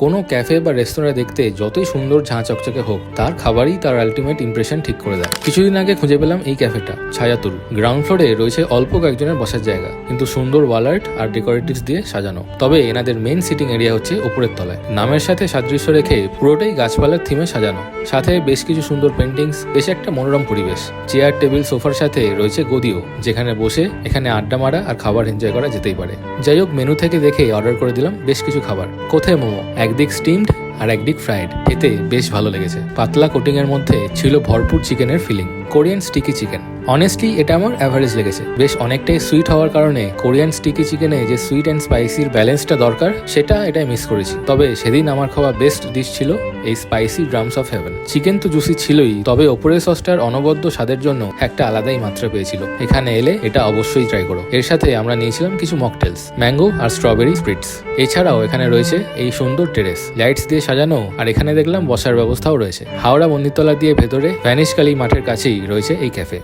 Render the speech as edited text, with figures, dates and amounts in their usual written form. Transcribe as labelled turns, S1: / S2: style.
S1: কোনো ক্যাফে বা রেস্তোরাঁ দেখতে যতই সুন্দর ঝাঁ চকচকে হোক, তার খাবারই তার আলটিমেট ইমপ্রেশন ঠিক করে দেয়। কিছুদিন আগে খুঁজে পেলাম এই ক্যাফেটা, ছায়াতরু। গ্রাউন্ড ফ্লোরে রয়েছে অল্প কয়েকজনের বসার জায়গা, কিন্তু সুন্দর ওয়াল আর্ট আর ডেকোরেটিভস দিয়ে সাজানো। তবে এনাদের মেইন সিটিং এরিয়া হচ্ছে উপরের তলায়। নামের সাথে সাদৃশ্য রেখে পুরোটাই গাছপালার থিমে সাজানো, সাথে বেশ কিছু সুন্দর পেন্টিংস, বেশ একটা মনোরম পরিবেশ। চেয়ার, টেবিল, সোফার সাথে রয়েছে গদিও, যেখানে বসে এখানে আড্ডা মারা আর খাবার এনজয় করা যেতেই পারে। যাই হোক, মেনু থেকে দেখে অর্ডার করে দিলাম বেশ কিছু খাবার। কোথায় মোমো, একদিক স্টিমড আর একদিক ফ্রাইড, খেতে বেশ ভালো লেগেছে। পাতলা কোটিং এর মধ্যে ছিল ভরপুর চিকেনের filling, Korean sticky chicken. Honestly এটা আমার অ্যাভারেজ লেগেছে। বেশ অনেকটাই সুইট হওয়ার কারণে কোরিয়ান স্টিকি চিকেনে যে সুইট অ্যান্ড স্পাইসির ব্যালেন্সটা দরকার, সেটা এটাই মিস করেছি। তবে সেদিন আমার খাওয়া বেস্ট ডিশ ছিল এই spicy drums of haven. Chicken তো জুসি ছিলই, তবে ওপরের সসটার অনবদ্য স্বাদের জন্য একটা আলাদাই মাত্রা পেয়েছিল। এখানে এলে এটা অবশ্যই ট্রাই করো। এর সাথে আমরা নিয়েছিলাম কিছু মকটেলস, ম্যাঙ্গো আর স্ট্রবেরি স্প্রিটস। এছাড়াও এখানে রয়েছে এই সুন্দর টেরেস, লাইটস দিয়ে সাজানো, আর এখানে দেখলাম বসার ব্যবস্থাও রয়েছে। হাওড়া মন্দিরতলা দিয়ে ভেতরে ভ্যানিশ কালী মাঠের কাছেই রয়েছে এই ক্যাফে।